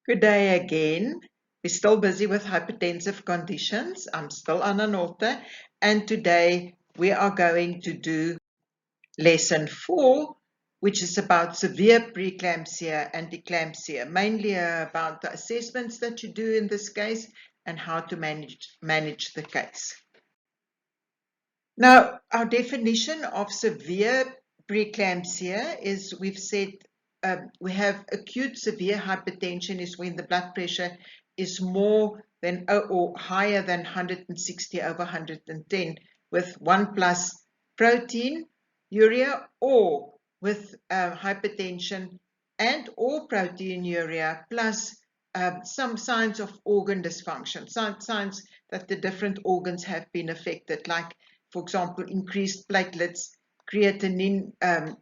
Good day again. We're still busy with hypertensive conditions. I'm still Anna Nolte, and today we are going to do lesson 4, which is about severe preeclampsia and eclampsia, mainly about the assessments that you do in this case and how to manage the case. Now, our definition of severe preeclampsia is we've said we have acute severe hypertension is when the blood pressure is more than or higher than 160 over 110 with 1 plus proteinuria or with hypertension and or proteinuria plus some signs of organ dysfunction, signs that the different organs have been affected, like for example, increased platelets, creatinine,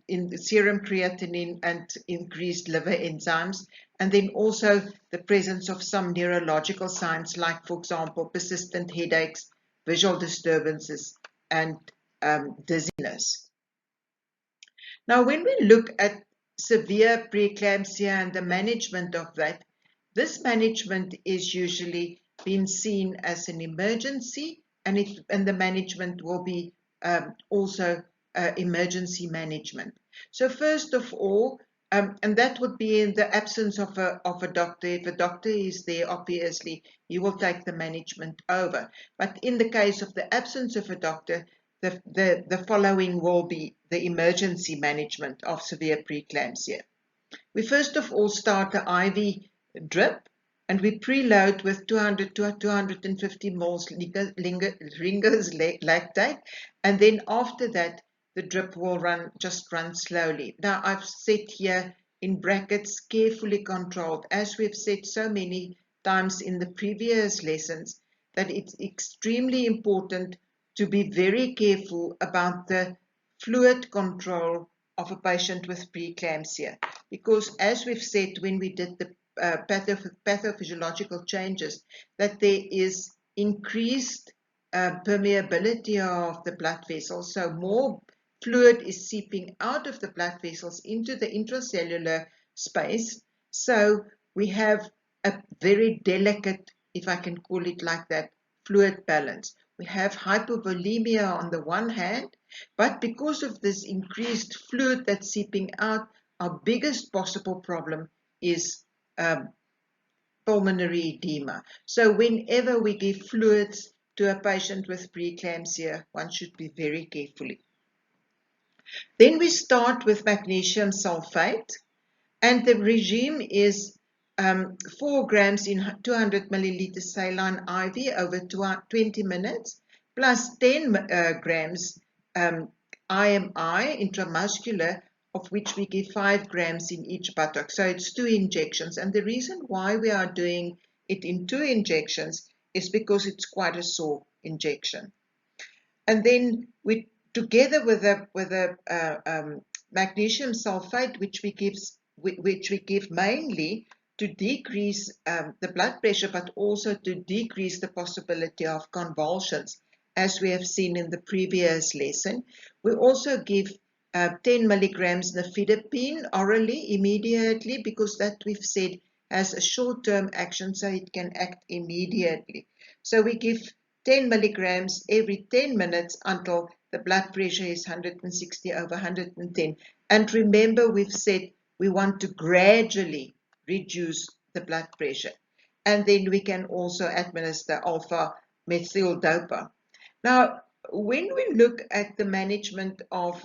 in serum creatinine, and increased liver enzymes, and then also the presence of some neurological signs, like for example, persistent headaches, visual disturbances, and dizziness. Now, when we look at severe preeclampsia and the management of that, this management is usually being seen as an emergency, and the management will be also emergency management. So first of all, and that would be in the absence of a doctor. If a doctor is there, obviously, he will take the management over. But in the case of the absence of a doctor, the following will be the emergency management of severe preeclampsia. We first of all start the IV drip, and we preload with 200 to 250 moles Ringer's lactate, and then after that the drip will run slowly. Now I've set here in brackets carefully controlled, as we've said so many times in the previous lessons, that it's extremely important to be very careful about the fluid control of a patient with preeclampsia, because as we've said when we did the pathophysiological changes, that there is increased permeability of the blood vessels, so more fluid is seeping out of the blood vessels into the intracellular space. So we have a very delicate, if I can call it like that, fluid balance. We have hypovolemia on the one hand, but because of this increased fluid that's seeping out, our biggest possible problem is pulmonary edema. So whenever we give fluids to a patient with preeclampsia, one should be very careful. Then we start with magnesium sulfate, and the regime is 4 grams in 200 milliliter saline IV over 20 minutes, plus 10 grams IMI, intramuscular, of which we give 5 grams in each buttock. So it's 2 injections. And the reason why we are doing it in 2 injections is because it's quite a sore injection. And then we, together with a magnesium sulfate, which we give mainly to decrease the blood pressure, but also to decrease the possibility of convulsions, as we have seen in the previous lesson. We also give 10 milligrams nifedipine orally immediately, because that we've said has a short-term action, so it can act immediately. So we give 10 milligrams every 10 minutes until the blood pressure is 160 over 110. And remember, we've said we want to gradually reduce the blood pressure. And then we can also administer alpha methyl dopa. Now, when we look at the management of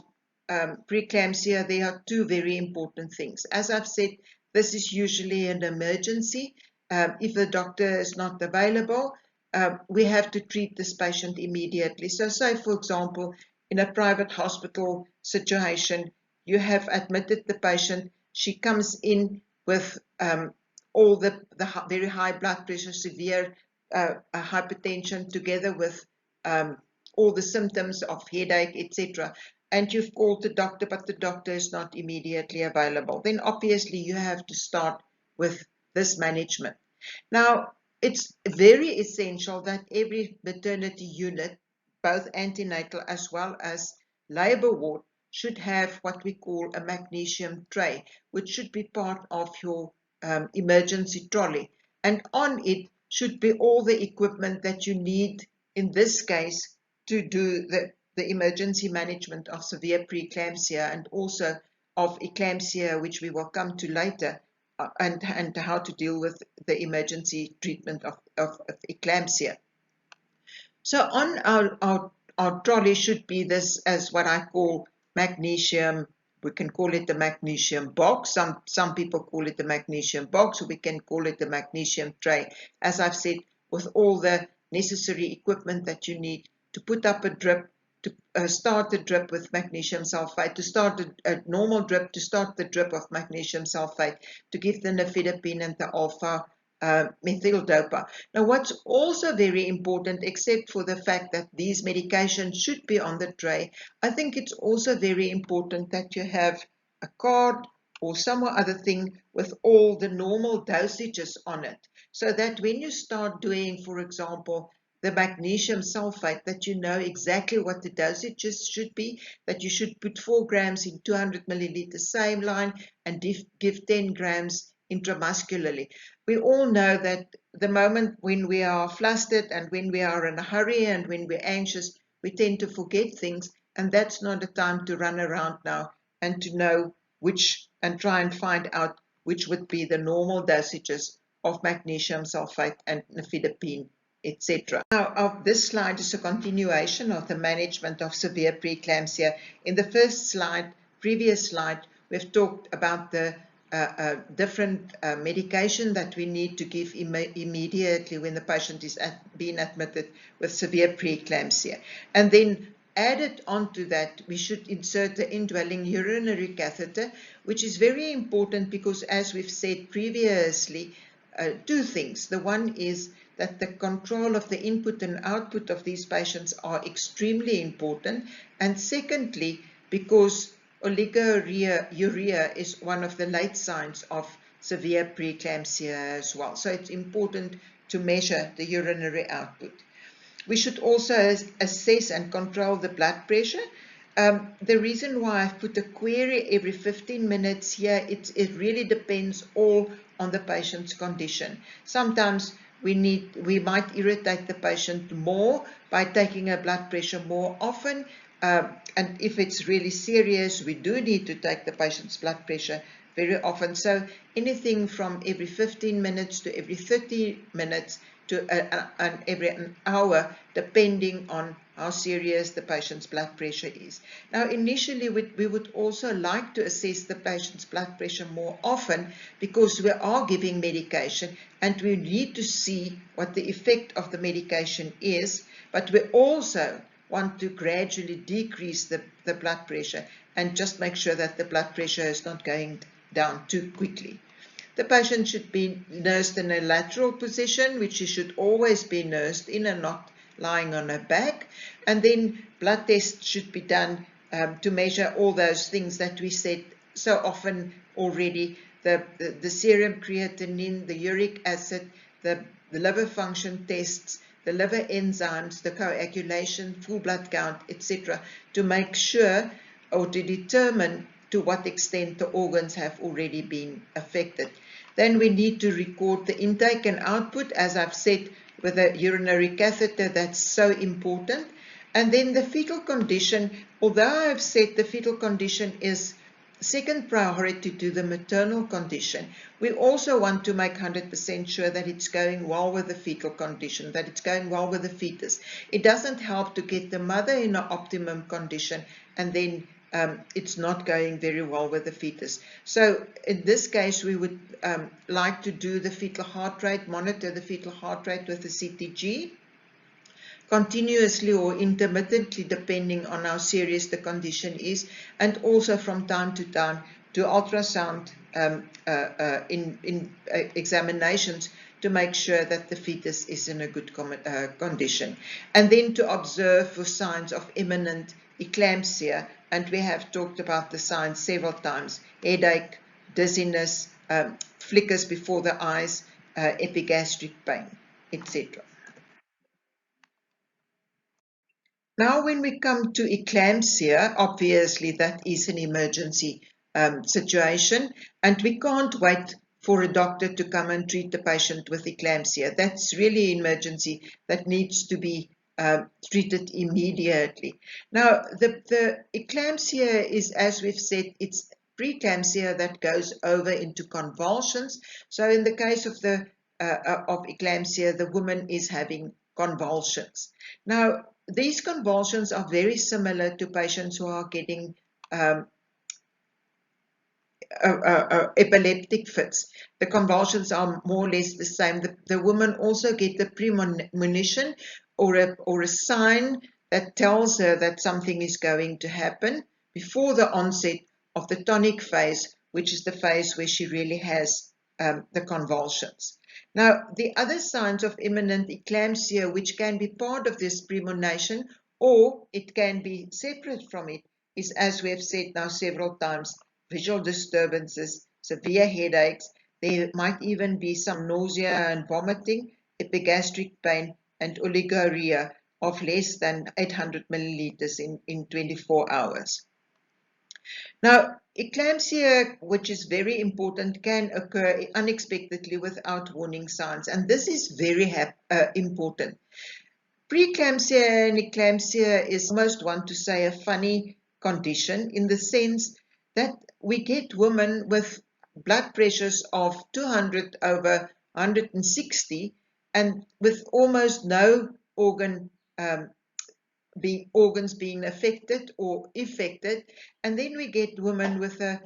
preeclampsia, there are 2 very important things. As I've said, this is usually an emergency. If the doctor is not available, we have to treat this patient immediately. So say, for example, in a private hospital situation, you have admitted the patient, she comes in with all the very high blood pressure, severe hypertension, together with all the symptoms of headache, etc. And you've called the doctor, but the doctor is not immediately available. Then obviously you have to start with this management. Now, it's very essential that every maternity unit, both antenatal as well as labor ward, should have what we call a magnesium tray, which should be part of your emergency trolley, and on it should be all the equipment that you need in this case to do the emergency management of severe preeclampsia and also of eclampsia, which we will come to later, and how to deal with the emergency treatment of eclampsia. So on our trolley should be this, as what I call magnesium. We can call it the magnesium box. Some people call it the magnesium box, or we can call it the magnesium tray. As I've said, with all the necessary equipment that you need to put up a drip, to start the drip with magnesium sulfate, to start a normal drip, to start the drip of magnesium sulfate, to give the nifedipine and the alpha methyl dopa. Now, what's also very important, except for the fact that these medications should be on the tray, I think it's also very important that you have a card or some other thing with all the normal dosages on it, so that when you start doing, for example, the magnesium sulfate, that you know exactly what the dosages should be, that you should put 4 grams in 200 milliliters same line and give 10 grams intramuscularly. We all know that the moment when we are flustered and when we are in a hurry and when we're anxious, we tend to forget things, and that's not a time to run around now and to know which and try and find out which would be the normal dosages of magnesium sulfate and nifedipine, etc. Now, this slide is a continuation of the management of severe preeclampsia. In the first slide, previous slide, we've talked about the different medication that we need to give immediately when the patient is being admitted with severe preeclampsia. And then added onto that, we should insert the indwelling urinary catheter, which is very important because, as we've said previously, two things. The one is that the control of the input and output of these patients are extremely important. And secondly, because oliguria is one of the late signs of severe preeclampsia as well. So it's important to measure the urinary output. We should also assess and control the blood pressure. The reason why I've put a query every 15 minutes here, it really depends all on the patient's condition. Sometimes we might irritate the patient more by taking a blood pressure more often. And if it's really serious, we do need to take the patient's blood pressure very often. So anything from every 15 minutes to every 30 minutes to every an hour, depending on how serious the patient's blood pressure is. Now, initially, we would also like to assess the patient's blood pressure more often because we are giving medication and we need to see what the effect of the medication is, but we also want to gradually decrease the blood pressure and just make sure that the blood pressure is not going down too quickly. The patient should be nursed in a lateral position, which she should always be nursed in and not lying on her back. And then blood tests should be done to measure all those things that we said so often already, the serum creatinine, the uric acid, the liver function tests, the liver enzymes, the coagulation, full blood count, etc., to make sure or to determine to what extent the organs have already been affected. Then we need to record the intake and output, as I've said, with a urinary catheter, that's so important. And then the fetal condition, although I've said the fetal condition is second priority to the maternal condition, we also want to make 100% sure that it's going well with the fetal condition, that it's going well with the fetus. It doesn't help to get the mother in an optimum condition and then it's not going very well with the fetus. So in this case, we would like to do the fetal heart rate, monitor the fetal heart rate with the CTG, continuously or intermittently depending on how serious the condition is, and also from time to time do ultrasound in examinations to make sure that the fetus is in a good condition, and then to observe for signs of imminent eclampsia. And we have talked about the signs several times: headache, dizziness, flickers before the eyes, epigastric pain, etc. Now, when we come to eclampsia, obviously that is an emergency situation, and we can't wait for a doctor to come and treat the patient with eclampsia. That's really an emergency that needs to be treated immediately. Now, the eclampsia is, as we've said, it's preeclampsia that goes over into convulsions. So in the case of eclampsia, the woman is having convulsions. Now, these convulsions are very similar to patients who are getting epileptic fits. The convulsions are more or less the same. The woman also gets the premonition or a sign that tells her that something is going to happen before the onset of the tonic phase, which is the phase where she really has the convulsions. Now, the other signs of imminent eclampsia, which can be part of this premonition or it can be separate from it, is, as we have said now several times, visual disturbances, severe headaches. There might even be some nausea and vomiting, epigastric pain, and oliguria of less than 800 milliliters in 24 hours. Now, eclampsia, which is very important, can occur unexpectedly without warning signs, and this is very important. Preeclampsia and eclampsia is almost, want to say, a funny condition in the sense that we get women with blood pressures of 200 over 160 and with almost no organs being affected or affected, and then we get women with a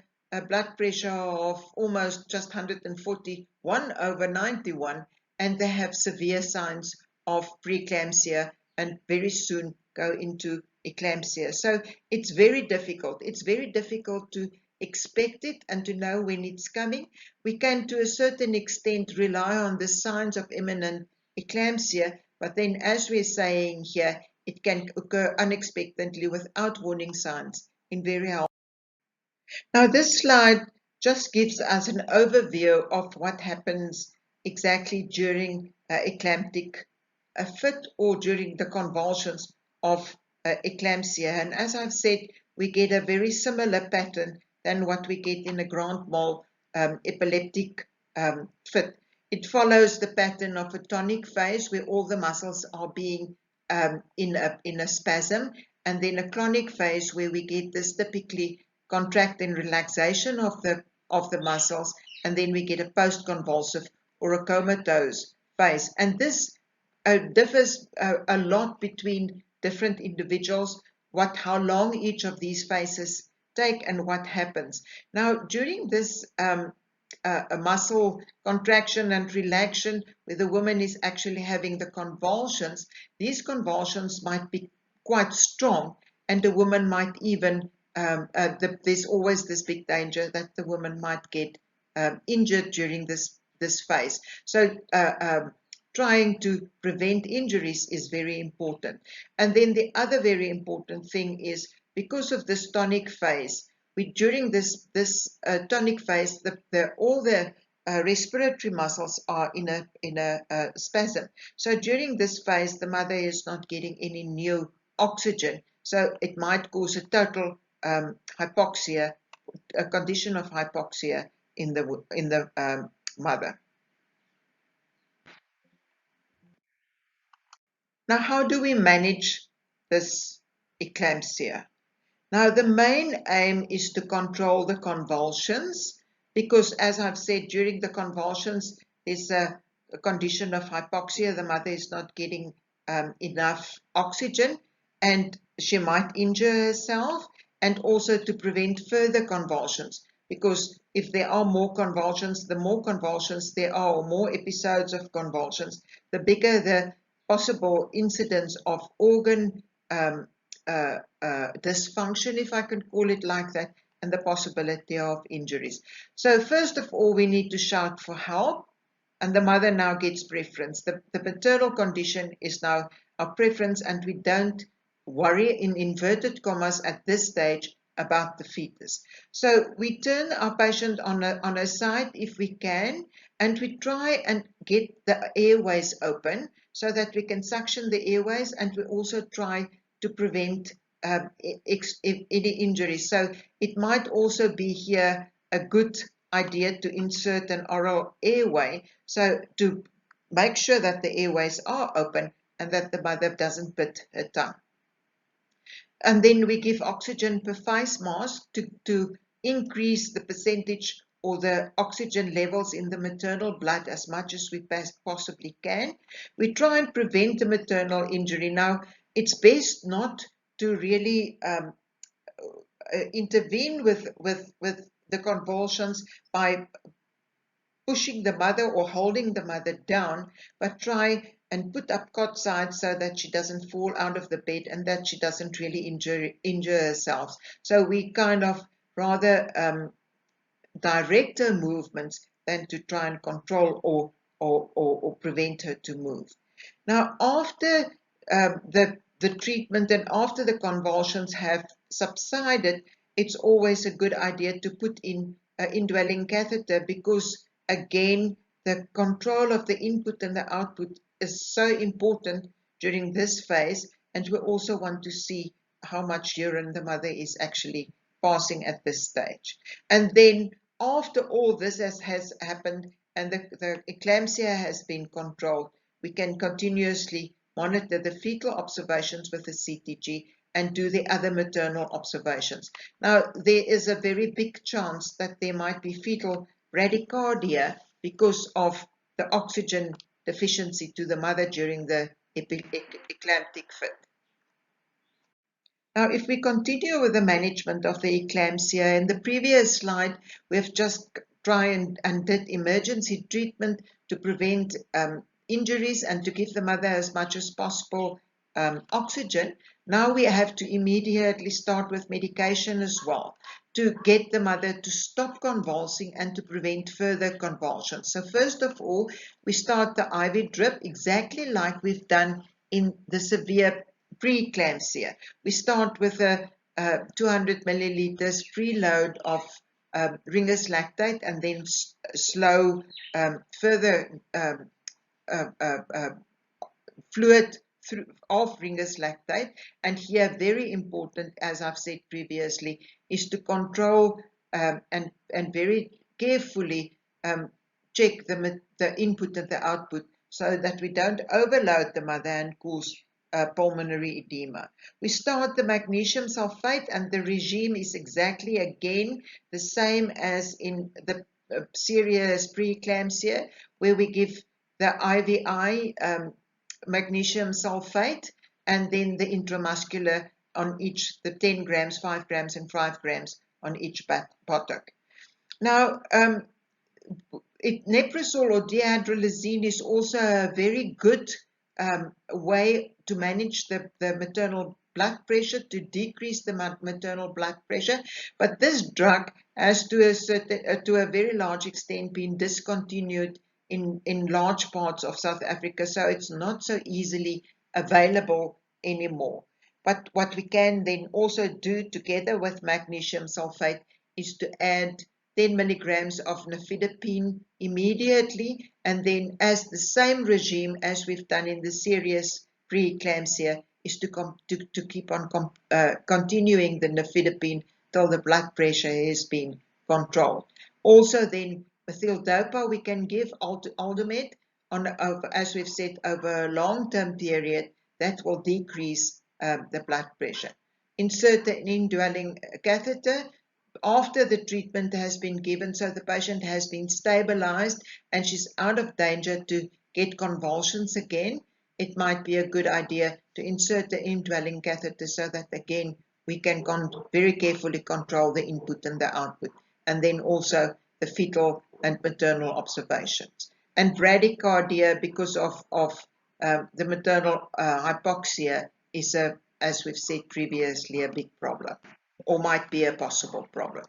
blood pressure of almost just 141 over 91, and they have severe signs of preeclampsia and very soon go into eclampsia. So it's very difficult. It's very difficult to expect it and to know when it's coming. We can, to a certain extent, rely on the signs of imminent eclampsia, but then, as we're saying here, it can occur unexpectedly without warning signs in very healthy. Now, this slide just gives us an overview of what happens exactly during eclamptic fit or during the convulsions of eclampsia. And as I've said, we get a very similar pattern than what we get in a grand mal epileptic fit. It follows the pattern of a tonic phase where all the muscles are being in a spasm, and then a clonic phase where we get this typically contract and relaxation of the muscles, and then we get a post-convulsive or a comatose phase. And this differs a lot between different individuals, how long each of these phases take and what happens. Now, during this a muscle contraction and relaxation where the woman is actually having the convulsions, these convulsions might be quite strong, and the woman might even, there's always this big danger that the woman might get injured during this phase. So trying to prevent injuries is very important. And then the other very important thing is, because of this tonic phase, during this tonic phase, all the respiratory muscles are in a spasm. So during this phase, the mother is not getting any new oxygen. So it might cause a total hypoxia, a condition of hypoxia in the mother. Now, how do we manage this eclampsia? Now, the main aim is to control the convulsions because, as I've said, during the convulsions, there's a condition of hypoxia. The mother is not getting enough oxygen and she might injure herself, and also to prevent further convulsions, because if there are more convulsions, the more convulsions there are, or more episodes of convulsions, the bigger the possible incidence of organ dysfunction, if I can call it like that, and the possibility of injuries. So first of all, we need to shout for help, and the mother now gets preference. The maternal condition is now our preference, and we don't worry, in inverted commas, at this stage about the fetus. So we turn our patient on her side if we can, and we try and get the airways open so that we can suction the airways, and we also try to prevent any injuries. So it might also be here a good idea to insert an oral airway, so to make sure that the airways are open and that the mother doesn't bite her tongue. And then we give oxygen per face mask to increase the percentage or the oxygen levels in the maternal blood as much as we possibly can. We try and prevent the maternal injury. Now, it's best not to really intervene with the convulsions by pushing the mother or holding the mother down, but try and put up cot sides so that she doesn't fall out of the bed and that she doesn't really injure herself. So we kind of rather direct her movements than to try and control or prevent her to move. Now, after the treatment and after the convulsions have subsided, it's always a good idea to put in an indwelling catheter because, again, the control of the input and the output is so important during this phase, and we also want to see how much urine the mother is actually passing at this stage. And then after all this has happened and the eclampsia has been controlled, we can continuously monitor the fetal observations with the CTG and do the other maternal observations. Now, there is a very big chance that there might be fetal bradycardia because of the oxygen deficiency to the mother during the eclamptic fit. Now, if we continue with the management of the eclampsia, in the previous slide, we've just tried and did emergency treatment to prevent injuries and to give the mother as much as possible oxygen. Now we have to immediately start with medication as well to get the mother to stop convulsing and to prevent further convulsions. So first of all, we start the IV drip exactly like we've done in the severe pre-eclampsia. We start with a 200 milliliters preload of Ringer's lactate and then slow further fluid of Ringer's lactate. And here, very important, as I've said previously, is to control and very carefully check the input and the output so that we don't overload the mother and cause pulmonary edema. We start the magnesium sulfate and the regime is exactly again the same as in the serious pre-eclampsia, where we give the IVI magnesium sulfate and then the intramuscular on each, the 10 grams, 5 grams and 5 grams on each buttock. Now, Neprosol or dehydrolazine is also a very good way to manage the maternal blood pressure, to decrease the maternal blood pressure, but this drug has to a very large extent been discontinued in large parts of South Africa, so it's not so easily available anymore. But what we can then also do together with magnesium sulfate is to add 10 milligrams of nifedipine immediately, and then as the same regime as we've done in the serious pre-eclampsia is to keep on continuing the nifedipine till the blood pressure has been controlled. Also then methyl-dopa we can give Aldomet as we've said over a long-term period that will decrease the blood pressure. Insert an indwelling catheter after the treatment has been given, so the patient has been stabilized and she's out of danger to get convulsions again. It might be a good idea to insert the indwelling catheter so that again we can very carefully control the input and the output, and then also the fetal and maternal observations. And bradycardia, because of the maternal hypoxia, is as we've said previously, a big problem, or might be a possible problem.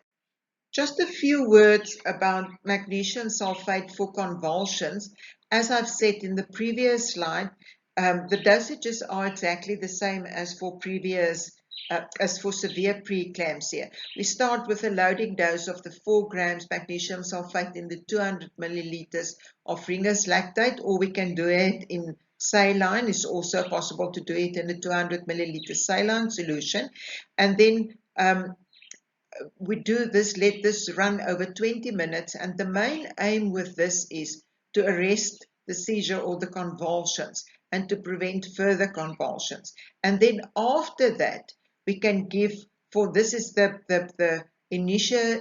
Just a few words about magnesium sulfate for convulsions. As I've said in the previous slide, the dosages are exactly the same as for severe preeclampsia. We start with a loading dose of the 4 grams magnesium sulfate in the 200 milliliters of Ringer's lactate, or we can do it in saline. It's also possible to do it in a 200 milliliter saline solution. And then we do this, let this run over 20 minutes, and the main aim with this is to arrest the seizure or the convulsions and to prevent further convulsions. And then after that, we can give, for this is the initial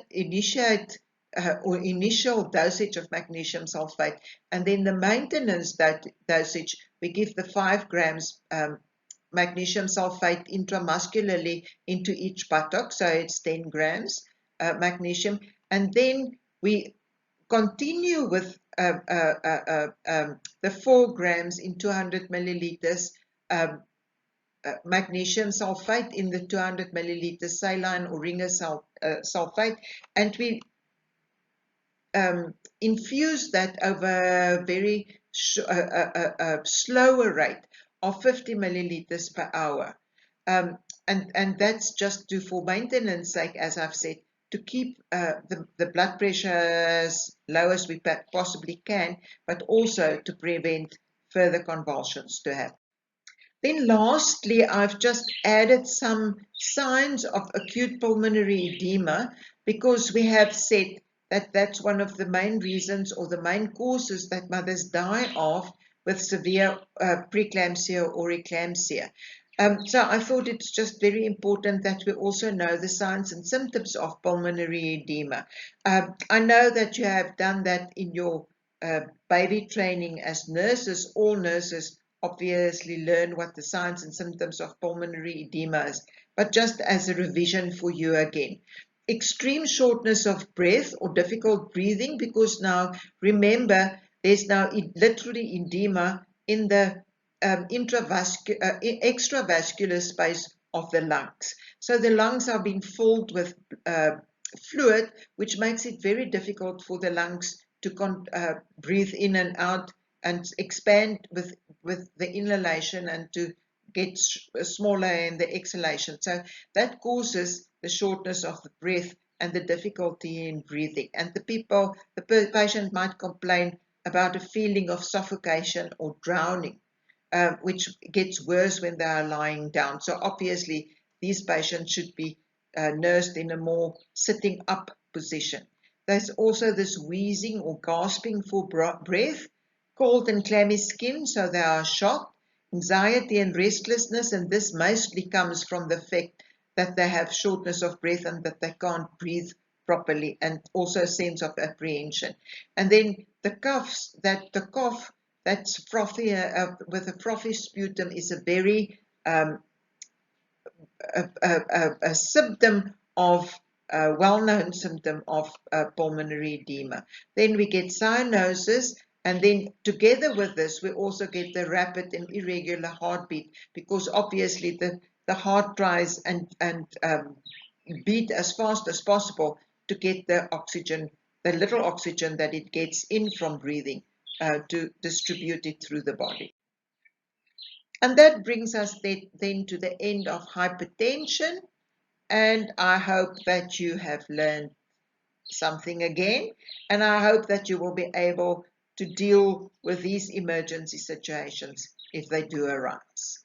dosage of magnesium sulfate, and then the maintenance dosage, we give the 5 grams magnesium sulfate intramuscularly into each buttock, so it's 10 grams magnesium, and then we continue with the 4 grams in 200 milliliters magnesium sulfate in the 200 milliliters saline or ringer sulfate, and we infuse that over a very slower rate of 50 milliliters per hour. And that's just for maintenance sake, as I've said, to keep the blood pressure as low as we possibly can, but also to prevent further convulsions to happen. Then lastly, I've just added some signs of acute pulmonary edema, because we have said that that's one of the main reasons or the main causes that mothers die of with severe preeclampsia or eclampsia. So I thought it's just very important that we also know the signs and symptoms of pulmonary edema. I know that you have done that in your baby training as nurses. All nurses obviously learn what the signs and symptoms of pulmonary edema is, but just as a revision for you again. Extreme shortness of breath or difficult breathing, because now remember there's now literally edema in the extravascular space of the lungs. So the lungs are being filled with fluid, which makes it very difficult for the lungs to breathe in and out and expand with the inhalation and to get smaller in the exhalation. So that causes the shortness of the breath and the difficulty in breathing. And the patient might complain about a feeling of suffocation or drowning, which gets worse when they are lying down. So obviously these patients should be nursed in a more sitting up position. There's also this wheezing or gasping for breath, cold and clammy skin, so they are shocked, anxiety and restlessness, and this mostly comes from the fact that they have shortness of breath and that they can't breathe properly, and also a sense of apprehension. And then the cough that's frothy with a frothy sputum is a very a symptom of a well-known symptom of pulmonary edema. Then we get cyanosis, and then together with this we also get the rapid and irregular heartbeat, because obviously the heart tries and beat as fast as possible to get the oxygen, the little oxygen that it gets in from breathing, to distribute it through the body. And that brings us then to the end of hypertension, and I hope that you have learned something again, and I hope that you will be able to deal with these emergency situations if they do arise.